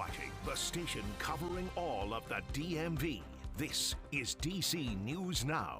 watching the station covering all of the DMV. This is DC News Now.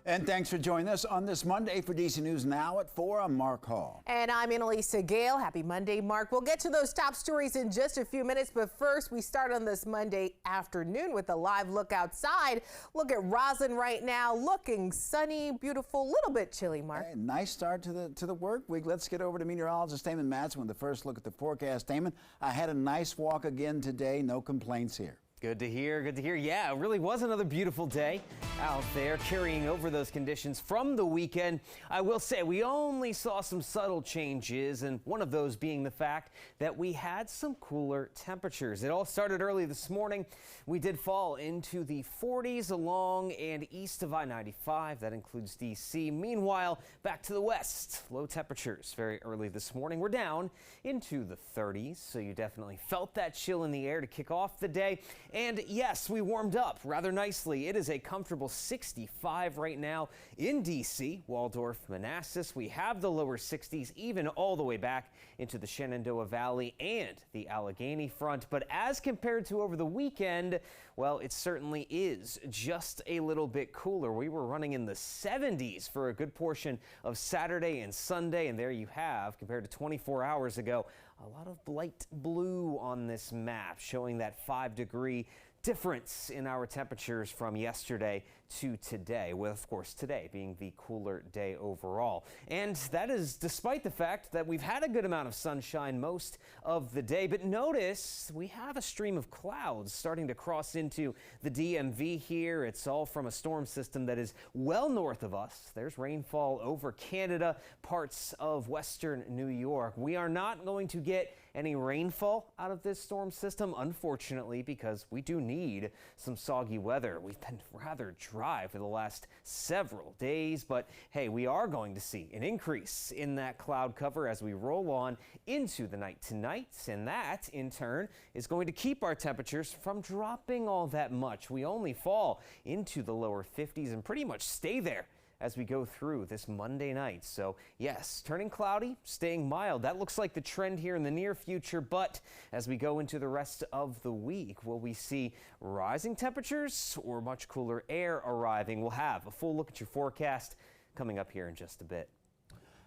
And thanks for joining us on this Monday for DC News Now at 4. I'm Mark Hall. And I'm Annalisa Gale. Happy Monday, Mark. We'll get to those top stories in just a few minutes, but first we start on this Monday afternoon with a live look outside. Look at Roslyn right now, looking sunny, beautiful, little bit chilly, Mark. Hey, nice start to the work week. Let's get over to meteorologist Damon Matson with the first look at the forecast. Damon, I had a nice walk again today. No complaints here. Good to hear. Good to hear. Yeah, it really was another beautiful day out there, carrying over those conditions from the weekend. I will say we only saw some subtle changes, and one of those being the fact that we had some cooler temperatures. It all started early this morning. We did fall into the 40s along and east of I-95. That includes D.C. Meanwhile, back to the west, low temperatures very early this morning. We're down into the 30s, so you definitely felt that chill in the air to kick off the day. And yes, we warmed up rather nicely. It is a comfortable 65 right now in D.C., Waldorf, Manassas. We have the lower 60s, even all the way back into the Shenandoah Valley and the Allegheny front. But as compared to over the weekend, well, it certainly is just a little bit cooler. We were running in the 70s for a good portion of Saturday and Sunday. And there you have, compared to 24 hours ago, a lot of light blue on this map showing that 5-degree difference in our temperatures from yesterday to today, with of course today being the cooler day overall. And that is despite the fact that we've had a good amount of sunshine most of the day. But notice we have a stream of clouds starting to cross into the DMV here. It's all from a storm system that is well north of us. There's rainfall over Canada, parts of western New York. We are not going to get any rainfall out of this storm system, unfortunately, because we do need some soggy weather. We've been rather dry for the last several days, but hey, we are going to see an increase in that cloud cover as we roll on into the night tonight, and that in turn is going to keep our temperatures from dropping all that much. We only fall into the lower 50s and pretty much stay there as we go through this Monday night. So yes, turning cloudy, staying mild. That looks like the trend here in the near future. But as we go into the rest of the week, will we see rising temperatures or much cooler air arriving? We'll have a full look at your forecast coming up here in just a bit.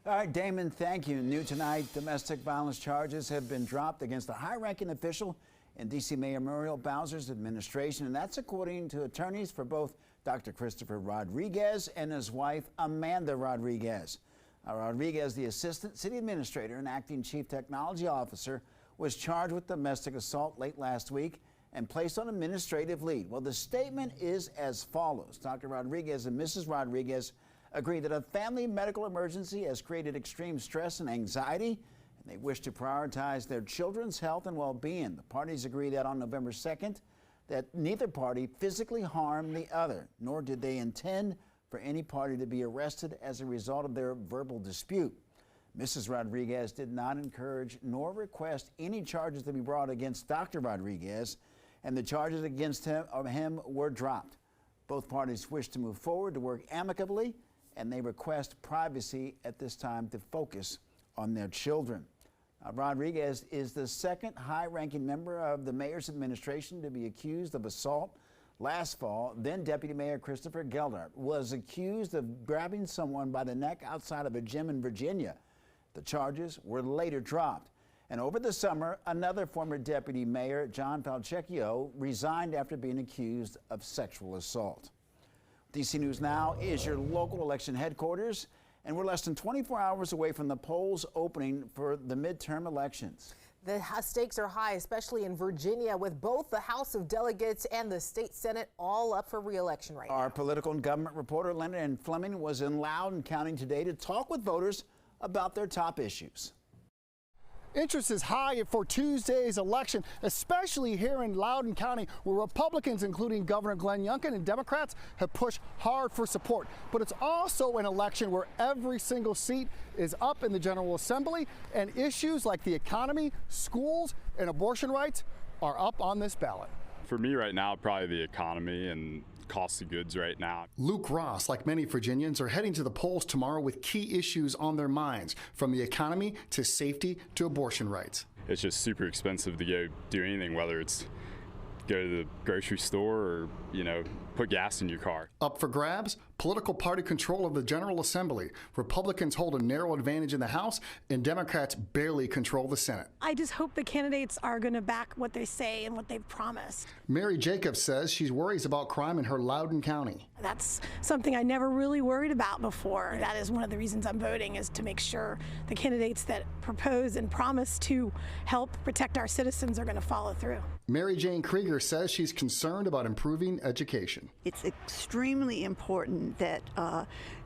All right, Damon, thank you. New tonight, domestic violence charges have been dropped against a high-ranking official in D.C. Mayor Muriel Bowser's administration, and that's according to attorneys for both Dr. Christopher Rodriguez and his wife, Amanda Rodriguez. Rodriguez, the assistant city administrator and acting chief technology officer, was charged with domestic assault late last week and placed on administrative leave. Well, the statement is as follows. Dr. Rodriguez and Mrs. Rodriguez agree that a family medical emergency has created extreme stress and anxiety, and they wish to prioritize their children's health and well-being. The parties agree that on November 2nd, that neither party physically harmed the other, nor did they intend for any party to be arrested as a result of their verbal dispute. Mrs. Rodriguez did not encourage nor request any charges to be brought against Dr. Rodriguez, and the charges against him were dropped. Both parties wish to move forward to work amicably, and they request privacy at this time to focus on their children. Rodriguez is the second high-ranking member of the mayor's administration to be accused of assault. Last fall, then Deputy Mayor Christopher Geldart was accused of grabbing someone by the neck outside of a gym in Virginia. The charges were later dropped. And over the summer, another former deputy mayor, John Falcecchio, resigned after being accused of sexual assault. DC News Now is your local election headquarters, and we're less than 24 hours away from the polls opening for the midterm elections. The stakes are high, especially in Virginia, with both the House of Delegates and the state Senate all up for re-election right now. Our political and government reporter, Leonard Fleming, was in Loudoun County today to talk with voters about their top issues. Interest is high for Tuesday's election, especially here in Loudoun County, where Republicans, including Governor Glenn Youngkin, and Democrats have pushed hard for support. But it's also an election where every single seat is up in the General Assembly, and issues like the economy, schools, and abortion rights are up on this ballot. For me right now, probably the economy and cost of goods right now. Luke Ross, like many Virginians, are heading to the polls tomorrow with key issues on their minds, from the economy to safety to abortion rights. it's just super expensive to go do anything, whether it's go to the grocery store or, put gas in your car. Up for grabs, political party control of the General Assembly. Republicans hold a narrow advantage in the House, and Democrats barely control the Senate. I just hope the candidates are going to back what they say and what they've promised. Mary Jacobs says she worries about crime in her Loudoun County. That's something I never really worried about before. That is one of the reasons I'm voting, is to make sure the candidates that propose and promise to help protect our citizens are going to follow through. Mary Jane Krieger says she's concerned about improving education. It's extremely important that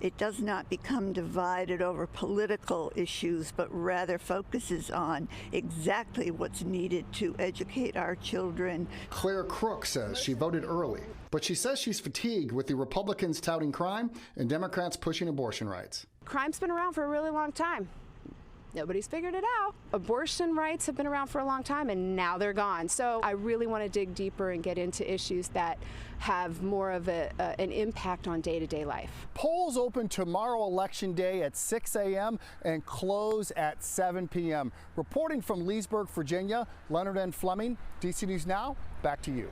it does not become divided over political issues, but rather focuses on exactly what's needed to educate our children. Claire Crook says she voted early, but she says she's fatigued with the Republicans touting crime and Democrats pushing abortion rights. Crime's been around for a really long time. Nobody's figured it out. Abortion rights have been around for a long time, and now they're gone. So I really want to dig deeper and get into issues that have more of an impact on day-to-day life. Polls open tomorrow, Election Day, at 6 a.m. and close at 7 p.m. Reporting from Leesburg, Virginia, Leonard N. Fleming, DC News Now, back to you.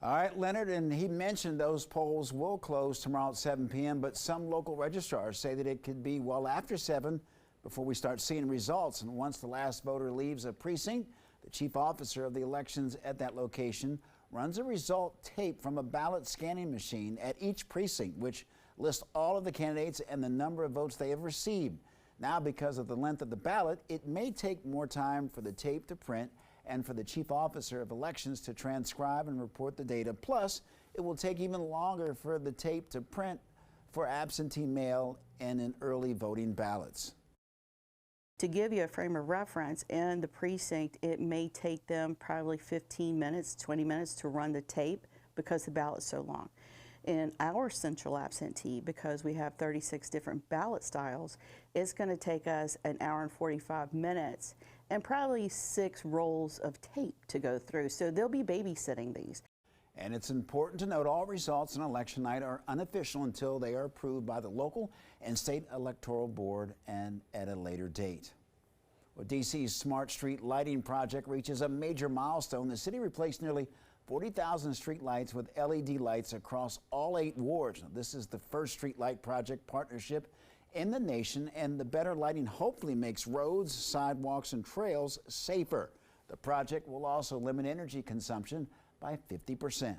All right, Leonard, and he mentioned those polls will close tomorrow at 7 p.m., but some local registrars say that it could be well after 7 before we start seeing results. And once the last voter leaves a precinct, the chief officer of the elections at that location runs a result tape from a ballot scanning machine at each precinct, which lists all of the candidates and the number of votes they have received. Now, because of the length of the ballot, it may take more time for the tape to print and for the chief officer of elections to transcribe and report the data. Plus, it will take even longer for the tape to print for absentee mail and in early voting ballots. To give you a frame of reference, in the precinct, it may take them probably 15 minutes, 20 minutes to run the tape because the ballot's so long. In our central absentee, because we have 36 different ballot styles, it's going to take us an hour and 45 minutes and probably 6 rolls of tape to go through. So they'll be babysitting these. And it's important to note all results on election night are unofficial until they are approved by the local and state electoral board and at a later date. Well, DC's Smart Street Lighting Project reaches a major milestone. The city replaced nearly 40,000 street lights with LED lights across all 8 wards. Now, this is the first street light project partnership in the nation, and the better lighting hopefully makes roads, sidewalks, and trails safer. The project will also limit energy consumption by 50%.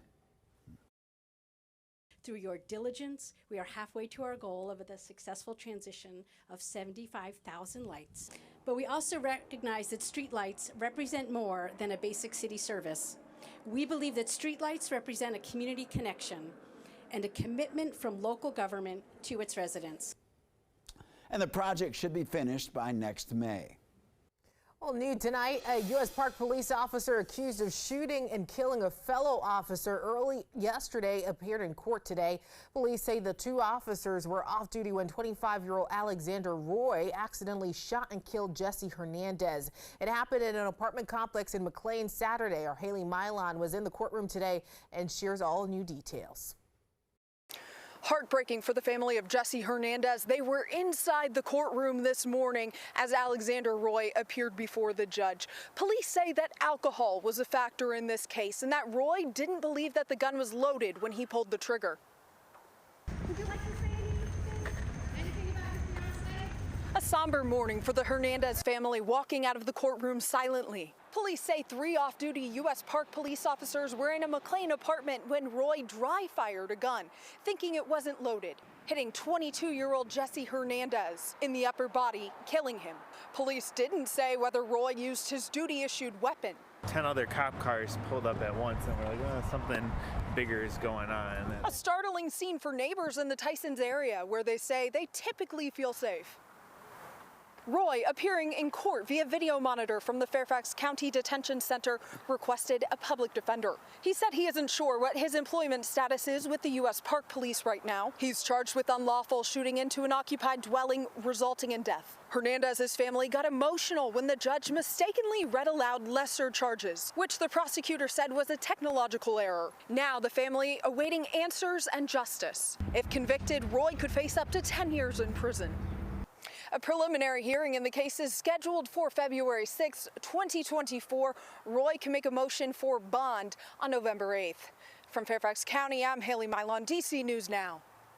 Through your diligence, we are halfway to our goal of the successful transition of 75,000 lights. But we also recognize that streetlights represent more than a basic city service. We believe that streetlights represent a community connection and a commitment from local government to its residents. And the project should be finished by next May. Well, new tonight, a U.S. Park police officer accused of shooting and killing a fellow officer early yesterday appeared in court today. Police say the 2 officers were off duty when 25-year-old Alexander Roy accidentally shot and killed Jesse Hernandez. It happened in an apartment complex in McLean Saturday. Our Haley Milan was in the courtroom today and shares all new details. Heartbreaking for the family of Jesse Hernandez. They were inside the courtroom this morning as Alexander Roy appeared before the judge. Police say that alcohol was a factor in this case and that Roy didn't believe that the gun was loaded when he pulled the trigger. Would you like to say anything about your fiance? A somber morning for the Hernandez family, walking out of the courtroom silently. Police say 3 off-duty U.S. Park police officers were in a McLean apartment when Roy dry-fired a gun, thinking it wasn't loaded, hitting 22-year-old Jesse Hernandez in the upper body, killing him. Police didn't say whether Roy used his duty-issued weapon. 10 other cop cars pulled up at once, and we're like, oh, something bigger is going on. A startling scene for neighbors in the Tysons area, where they say they typically feel safe. Roy, appearing in court via video monitor from the Fairfax County Detention Center, requested a public defender. He said he isn't sure what his employment status is with the U.S. Park Police right now. He's charged with unlawful shooting into an occupied dwelling, resulting in death. Hernandez's family got emotional when the judge mistakenly read aloud lesser charges, which the prosecutor said was a technological error. Now the family awaiting answers and justice. If convicted, Roy could face up to 10 years in prison. A preliminary hearing in the case is scheduled for February 6, 2024. Roy can make a motion for bond on November 8th. From Fairfax County, I'm Haley Milon, DC News Now.